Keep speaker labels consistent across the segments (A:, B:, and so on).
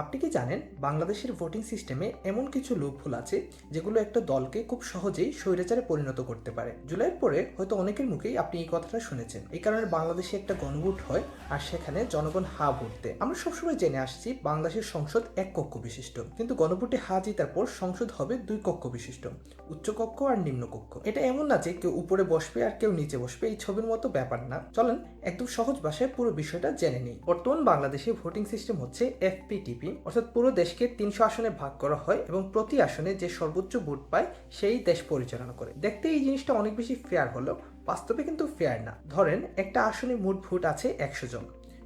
A: আপনি কি জানেন বাংলাদেশের ভোটিং সিস্টেমে এমন কিছু লুপহোল আছে যেগুলো একটা দলকে খুব সহজেই স্বৈরাচারে পরিণত করতে পারে। জুলাইয়ের পরে হয়তো অনেকের মুখেই আপনি এই কথাটা শুনেছেন। এই কারণে বাংলাদেশে একটা গণভোট হয় আর সেখানে জনগণ হা ভোট দেয়। আমরা সবসময় জেনে আসছি বাংলাদেশের সংসদ এক কক্ষ বিশিষ্ট, কিন্তু গণভোটে হা জিতার পর সংসদ হবে দুই কক্ষ বিশিষ্ট, উচ্চ কক্ষ আর নিম্ন কক্ষ। এটা এমন না যে কেউ উপরে বসবে আর কেউ নিচে বসবে, এই ছবির মতো ব্যাপার না। চলেন একদম সহজ ভাষায় পুরো বিষয়টা জেনে নিই। বর্তমান বাংলাদেশে ভোটিং সিস্টেম হচ্ছে FPTP, অর্থাৎ পুরো দেশকে 300 আসনে ভাগ করা হয় এবং প্রতি আসনে যে সর্বোচ্চ ভোট পায় সেই দেশ পরিচালনা করে। দেখতে এই জিনিসটা অনেক বেশি ফেয়ার হলেও বাস্তবে কিন্তু ফেয়ার না। ধরেন একটা আসনে মোট ভোট আছে 100 জন,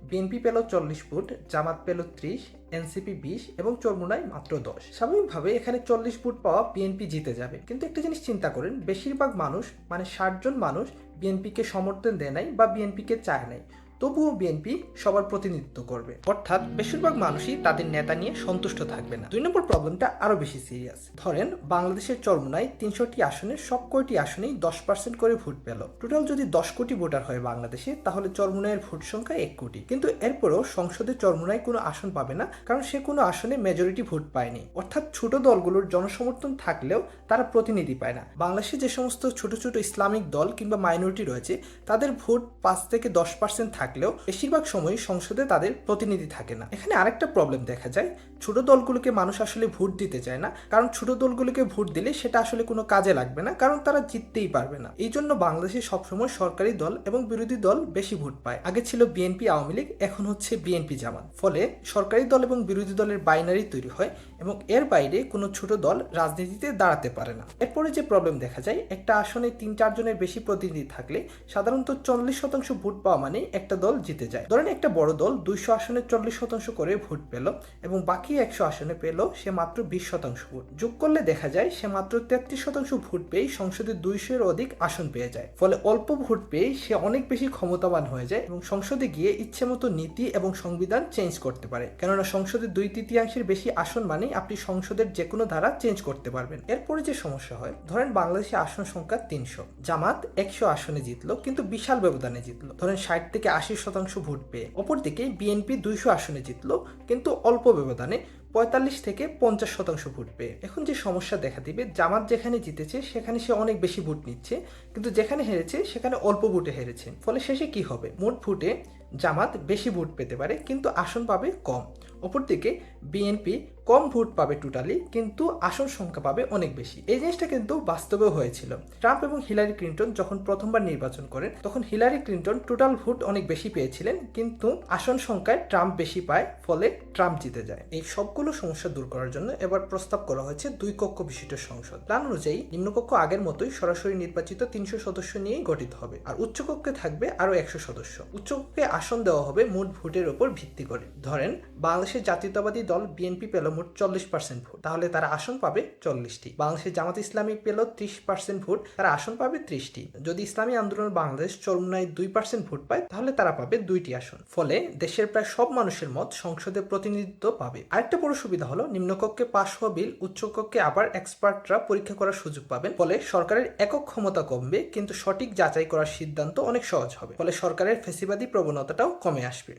A: বিএনপি পেল 40 ভোট, জামাত পেল 30, এনসিপি 20 এবং চরমুনাই মাত্র 10। স্বাভাবিকভাবে এখানে 40 ভোট পাওয়া বিএনপি জিতে যাবে, কিন্তু একটা জিনিস চিন্তা করেন, বেশিরভাগ মানুষ মানে 60 জন মানুষ বিএনপিকে সমর্থন দেয় নাই বা বিএনপিকে চায় নাই, তবুও বিএনপি সবার প্রতিনিধিত্ব করবে, অর্থাৎ বেশিরভাগ মানুষই তাদের নেতা নিয়ে সন্তুষ্ট থাকবে না। 2 নম্বর প্রবলেমটা আরো বেশি সিরিয়াস। ধরেন বাংলাদেশের চরমুনায় 300টি আসনের সব কয়টি আসনেই 10% করে ভোট পেল। টোটাল যদি 10 কোটি ভোটার হয় বাংলাদেশে, তাহলে চরমুনাইয়ের ভোট সংখ্যা 1 কোটি। কিন্তু এরপরও সংসদে চরমুনাই কোনো আসন পাবে না, কারণ সে কোনো আসনে মেজরিটি ভোট পায়নি। অর্থাৎ ছোট দলগুলোর জনসমর্থন থাকলেও তারা প্রতিনিধি পায় না। বাংলাদেশে যে সমস্ত ছোট ছোট ইসলামিক দল কিংবা মাইনরিটি রয়েছে, তাদের ভোট 5 থেকে 10% থাকলেও বেশিরভাগ সময় সংসদে তাদের প্রতিনিধি থাকে না। এখানে আরেকটা প্রবলেম দেখা যায়, ছোট দলগুলোকে মানুষ আসলে ভোট দিতে চায় না, কারণ ছোট দলগুলোকে ভোট দিলে সেটা আসলে কোনো কাজে লাগবে না, কারণ তারা জিততেই পারবে না। এই জন্য বাংলাদেশে সবসময় সরকারি দল এবং বিরোধী দল বেশি ভোট পায়। আগে ছিল বিএনপি আওয়ামী লীগ, এখন হচ্ছে বিএনপি জামাত। ফলে সরকারি দল এবং বিরোধী দলের বাইনারি তৈরি হয় এবং এর বাইরে কোনো ছোট দল রাজনীতিতে দাঁড়াতে পারে না। এরপরে যে প্রবলেম দেখা যায়, একটা আসনে 3-4 জনের বেশি প্রতিনিধি থাকলে সাধারণত 40% ভোট পাওয়া মানে একটা দল জিতে যায়। ধরেন একটা বড় দল 200 আসনে 40% করে ভোট পেল এবং বাকি 100 আসনে পেল সে মাত্র 20% ভোট। যোগ করলে দেখা যায় সে মাত্র 33% ভোট পেয়ে সংসদে 200-এর অধিক আসন পেয়ে যায়। ফলে অল্প ভোট পেয়ে সে অনেক বেশি ক্ষমতাবান হয়ে যায় এবং সংসদে গিয়ে ইচ্ছে মতো নীতি এবং সংবিধান চেঞ্জ করতে পারে, কেননা সংসদে 2/3 বেশি আসন মানে আপনি সংসদের যে কোনো ধারা চেঞ্জ করতে পারবেন। এরপরে যে সমস্যা হয়, ধরেন বাংলাদেশে আসন সংখ্যা 300, জামাত 100 আসনে জিতলো, কিন্তু বিশাল ব্যবধানে জিতলো, ধরেন 60 থেকে 80% ভোট পেয়ে। অপরদিকে বিএনপি 200 আসনে জিতলো, কিন্তু অল্প ব্যবধানে 45 থেকে 50% ভোট পেয়ে। এখন যে সমস্যা দেখা দিবে, জামাত যেখানে জিতেছে সেখানে সে অনেক বেশি ভোট নিচ্ছে, কিন্তু যেখানে হেরেছে সেখানে অল্প ভোটে হেরেছে। ফলে শেষে কি হবে, মোট ভোটে জামাত বেশি ভোট পেতে পারে কিন্তু আসন পাবে কম। অপরদিকে বিএনপি কম ভোট পাবে টোটালি, কিন্তু আসন সংখ্যা পাবে অনেক বেশি। এই জিনিসটা কিন্তু বাস্তবেও হয়েছিল। ট্রাম্প এবং হিলারি ক্লিন্টন যখন প্রথমবার নির্বাচন করেন, তখন হিলারি ক্লিন্টন টোটাল ভোট অনেক বেশি পেয়েছিলেন, কিন্তু আসন সংখ্যায় ট্রাম্প বেশি পায়, ফলে ট্রাম্প জিতে যায়। এই সবগুলো সমস্যা দূর করার জন্য এবার প্রস্তাব করা হয়েছে 2 কক্ষ বিশিষ্ট সংসদ। প্ল্যান অনুযায়ী নিম্নকক্ষ আগের মতোই সরাসরি নির্বাচিত 300 সদস্য নিয়েই গঠিত হবে, আর উচ্চকক্ষে থাকবে আরো 100 সদস্য। উচ্চকক্ষে আসন দেওয়া হবে মোট ভোটের উপর ভিত্তি করে। ধরেন বাংলাদেশের জাতীয়তাবাদী দল বিএনপি পেল মোট 40% ভোট, তাহলে তারা আসন পাবে 40টি। বাংলাদেশের জামাত ইসলামী পেল 30% ভোট, তারা আসন পাবে 30টি। যদি ইসলামী আন্দোলন বাংলাদেশ চরমুনায় 2% ভোট পায়, তাহলে তারা পাবে 2টি আসন। ফলে দেশের প্রায় সব মানুষের মত সংসদে প্রতিনিধিত্ব পাবে। আরেকটা বড় সুবিধা হলো, নিম্নকক্ষে পাশ হওয়া বিল উচ্চকক্ষে আবার এক্সপার্টরা পরীক্ষা করার সুযোগ পাবেন। ফলে সরকারের একক ক্ষমতা কমবে, কিন্তু সঠিক যাচাই করার সিদ্ধান্ত অনেক সহজ হবে। ফলে সরকারের ফ্যাসিবাদী প্রবণতাটাও কমে আসবে।